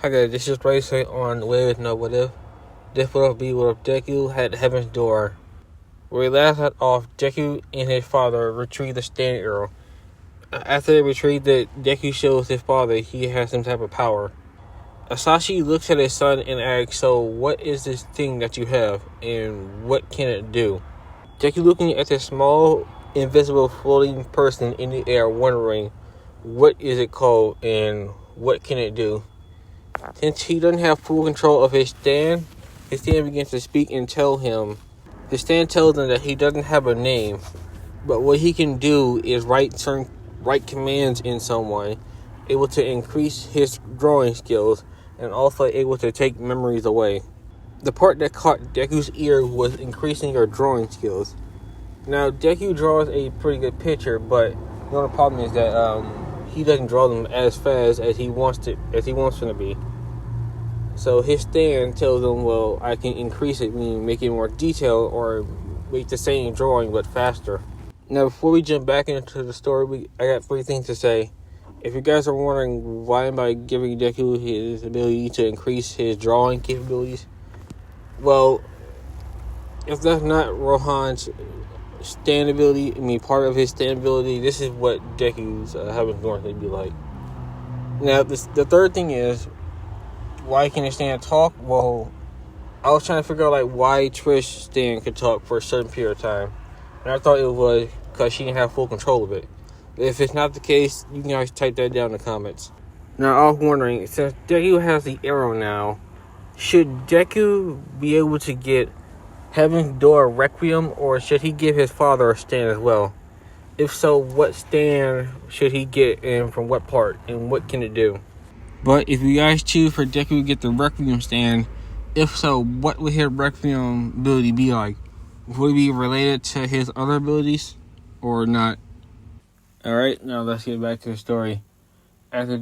Hi guys, this is Racer on the way with No What If. This would be what if Deku had Heaven's Door. Where we last left off, Deku and his father retrieved the stand arrow. After they retrieved it, Deku shows his father he has some type of power. Asashi looks at his son and asks, so what is this thing that you have, and what can it do? Deku looking at this small, invisible floating person in the air, wondering, what is it called, and what can it do? Since he doesn't have full control of his stand begins to speak and tell him. His stand tells him that he doesn't have a name, but what he can do is write commands in someone, able to increase his drawing skills, and also able to take memories away. The part that caught Deku's ear was increasing your drawing skills. Now, Deku draws a pretty good picture, but the only problem is that he doesn't draw them as fast as he wants them to be. So his stand tells him, well, I can increase it, meaning make it more detailed, or make the same drawing but faster. Now, before we jump back into the story, I got 3 things to say. If you guys are wondering why am I giving Deku his ability to increase his drawing capabilities, well, if that's not Rohan's stand ability, part of his stand ability, this is what Deku's Heaven's Door would be like. Now, the third thing is, why can his stand talk? Well, I was trying to figure out why Trish's stand could talk for a certain period of time, and I thought it was because she didn't have full control of it. If it's not the case, you can guys type that down in the comments. Now, I was wondering, since Deku has the arrow now, should Deku be able to get Heaven's Door Requiem, or should he give his father a stand as well? If so, what stand should he get, and from what part, and what can it do? But if you guys choose for Deku to get the Requiem stand, if so, what would his Requiem ability be like? Would it be related to his other abilities, or not? Alright, now let's get back to the story. After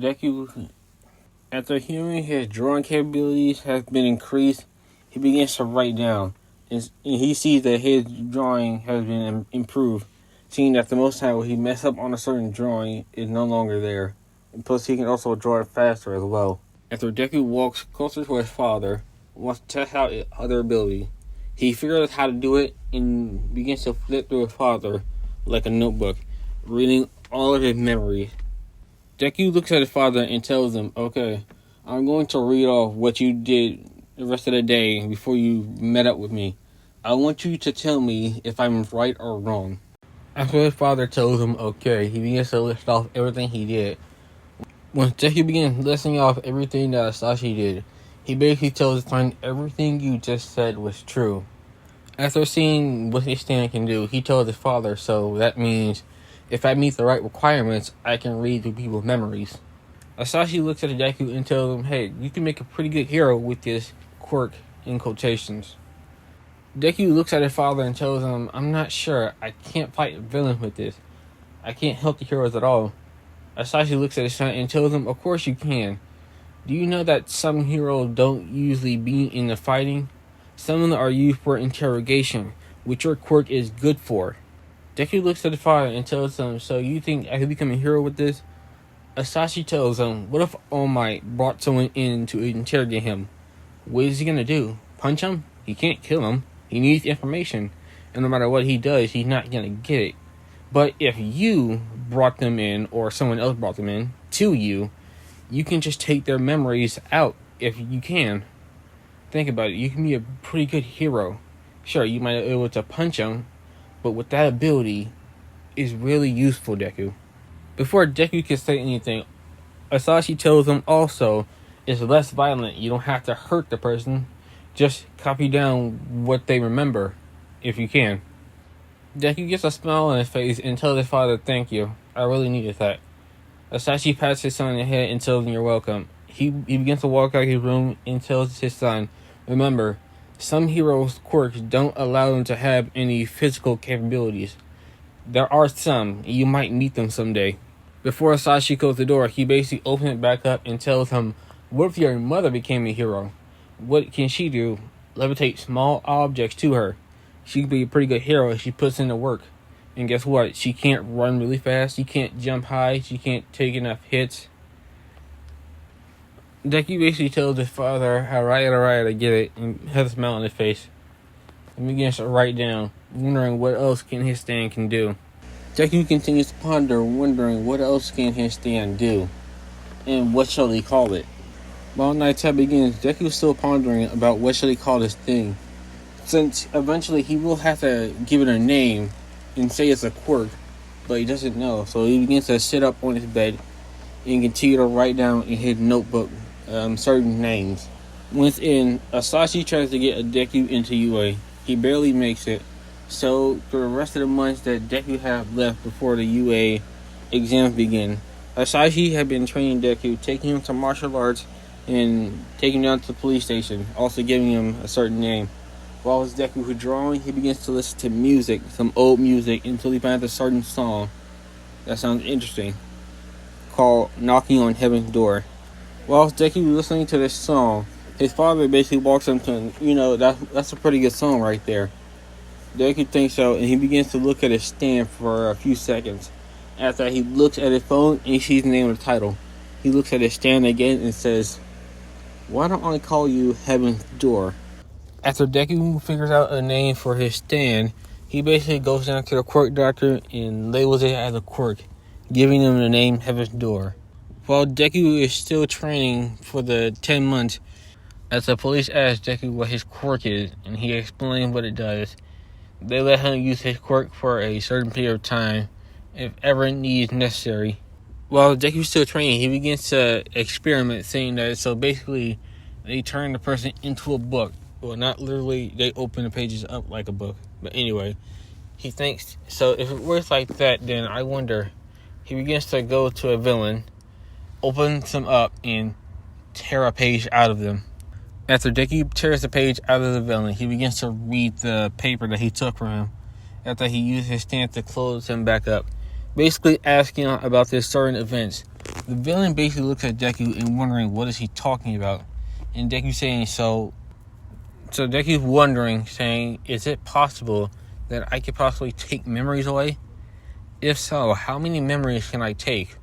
hearing his drawing capabilities have been increased, he begins to write down. And he sees that his drawing has been improved, seeing that the most time when he messed up on a certain drawing is no longer there. And plus, he can also draw it faster as well. After Deku walks closer to his father, wants to test out his other ability, he figures out how to do it and begins to flip through his father like a notebook, reading all of his memories. Deku looks at his father and tells him, okay, I'm going to read off what you did the rest of the day before you met up with me. I want you to tell me if I'm right or wrong. After his father tells him, okay, he begins to list off everything he did. Once Deku begins listing off everything that Asashi did, he basically tells his son everything you just said was true. After seeing what his stand can do, he tells his father, so that means if I meet the right requirements, I can read through people's memories. Asashi looks at Deku and tells him, hey, you can make a pretty good hero with this quirk in quotations. Deku looks at his father and tells him, I'm not sure, I can't fight villains with this. I can't help the heroes at all. Asashi looks at his son and tells him, of course you can. Do you know that some heroes don't usually be in the fighting? Some of them are used for interrogation, which your quirk is good for. Deku looks at his father and tells him, so you think I could become a hero with this? Asashi tells him, what if All Might brought someone in to interrogate him? What is he gonna do? Punch him? He can't kill him. He needs information, and no matter what he does, he's not gonna get it. But if you brought them in, or someone else brought them in to you, you can just take their memories out if you can. Think about it. You can be a pretty good hero. Sure, you might be able to punch him, but with that ability, is really useful, Deku. Before Deku can say anything, Asashi tells him also, it's less violent. You don't have to hurt the person. Just copy down what they remember, if you can. Deku gets a smile on his face and tells his father, thank you. I really needed that. Asashi pats his son on the head and tells him you're welcome. He begins to walk out of his room and tells his son, remember, some heroes' quirks don't allow them to have any physical capabilities. There are some, and you might meet them someday. Before Asashi closed the door, he basically opens it back up and tells him, what if your mother became a hero? What can she do? Levitate small objects to her. She could be a pretty good hero if she puts in the work. And guess what? She can't run really fast. She can't jump high. She can't take enough hits. Deku basically tells his father, alright, I get it, and has a smile on his face. And begins to write down, wondering what else his stand can do. Deku continues to ponder, wondering what else can his stand do, and what shall he call it. While night time begins, Deku is still pondering about what shall he call this thing, since eventually he will have to give it a name and say it's a quirk, but he doesn't know, so he begins to sit up on his bed and continue to write down in his notebook certain names. Within, Asashi tries to get a Deku into UA. He barely makes it, so for the rest of the months that Deku have left before the UA exams begin, Asashi had been training Deku, taking him to martial arts and taking him down to the police station, also giving him a certain name. While his Deku was drawing, he begins to listen to music, some old music, until he finds a certain song that sounds interesting, called Knocking on Heaven's Door. While Deku was listening to this song, his father basically walks up to him, that's a pretty good song right there. Deku thinks so, and he begins to look at his stand for a few seconds. After that, he looks at his phone and he sees the name of the title. He looks at his stand again and says, "Why don't I call you Heaven's Door?" After Deku figures out a name for his stand, he basically goes down to the quirk doctor and labels it as a quirk, giving him the name Heaven's Door. While Deku is still training for the 10 months, as the police ask Deku what his quirk is, and he explains what it does, they let him use his quirk for a certain period of time, if ever needs necessary. While Deku's still training, he begins to experiment, saying that so basically they turn the person into a book. Well, not literally, they open the pages up like a book. But anyway, he thinks, so if it works like that, then I wonder, he begins to go to a villain, opens them up, and tear a page out of them. After Deku tears the page out of the villain, he begins to read the paper that he took from him, after he used his stand to close him back up, basically asking about this certain events. The villain basically looks at Deku and wondering what is he talking about, and Deku saying so Deku's wondering, saying, is it possible that I could possibly take memories away? If so, how many memories can I take?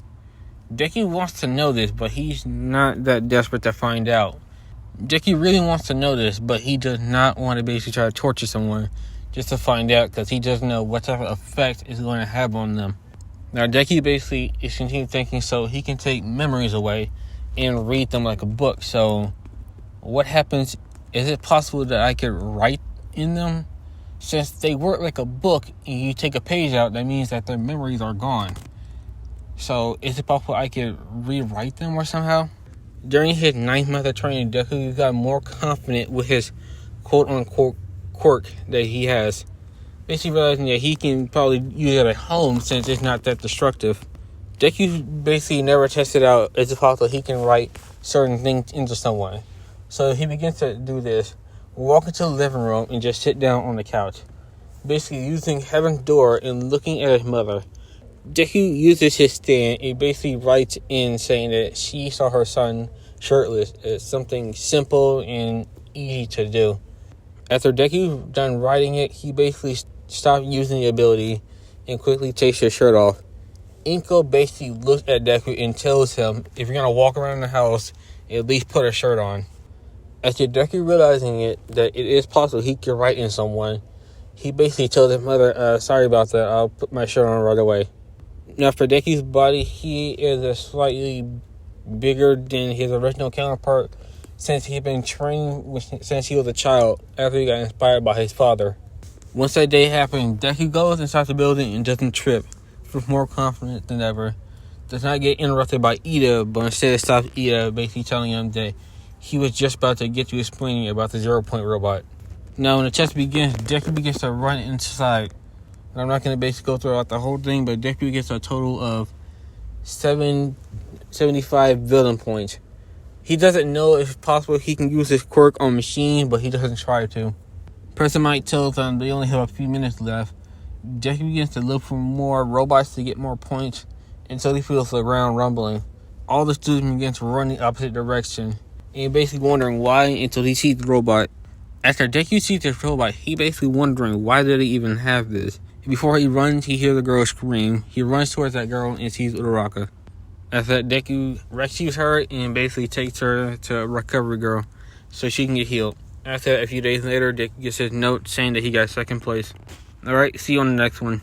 Deku wants to know this, but he's not that desperate to find out. Deku really wants to know this, but he does not want to basically try to torture someone just to find out, because he doesn't know what type of effect it's going to have on them. Now, Deku basically is continuing thinking so he can take memories away and read them like a book. So, what happens? Is it possible that I could write in them? Since they work like a book and you take a page out, that means that their memories are gone. So, is it possible I could rewrite them or somehow? During his 9th month of training, Deku got more confident with his quote-unquote quirk that he has. Basically realizing that he can probably use it at home since it's not that destructive. Deku basically never tested out is it possible he can write certain things into someone. So he begins to do this, walk into the living room and just sit down on the couch. Basically using Heaven's Door and looking at his mother. Deku uses his stand and basically writes in saying that she saw her son shirtless. It's something simple and easy to do. After Deku done writing it, he basically stopped using the ability and quickly takes his shirt off. Inko basically looks at Deku and tells him, if you're going to walk around the house, at least put a shirt on. After Deku realizing that it is possible he could write in someone, he basically tells his mother, sorry about that, I'll put my shirt on right away. Now for Deku's body, he is a slightly bigger than his original counterpart since he'd been training since he was a child after he got inspired by his father. Once that day happened, Deku goes inside the building and doesn't trip, with more confidence than ever. Does not get interrupted by Ida, but instead stops Ida, basically telling him that he was just about to get to explaining about the 0-point robot. Now when the test begins, Deku begins to run inside. And I'm not going to basically go throughout the whole thing, but Deku gets a total of 75 villain points. He doesn't know if it's possible he can use his quirk on machines, but he doesn't try to. Person might tell them they only have a few minutes left. Deku begins to look for more robots to get more points until he feels the ground rumbling. All the students begin to run the opposite direction, and basically wondering why until he sees the robot. After Deku sees this robot, he basically wondering why did they even have this. Before he runs, he hears the girl scream. He runs towards that girl and sees Uraraka. After that, Deku rescues her and basically takes her to Recovery Girl so she can get healed. After that, a few days later, Deku gets his note saying that he got second place. Alright, see you on the next one.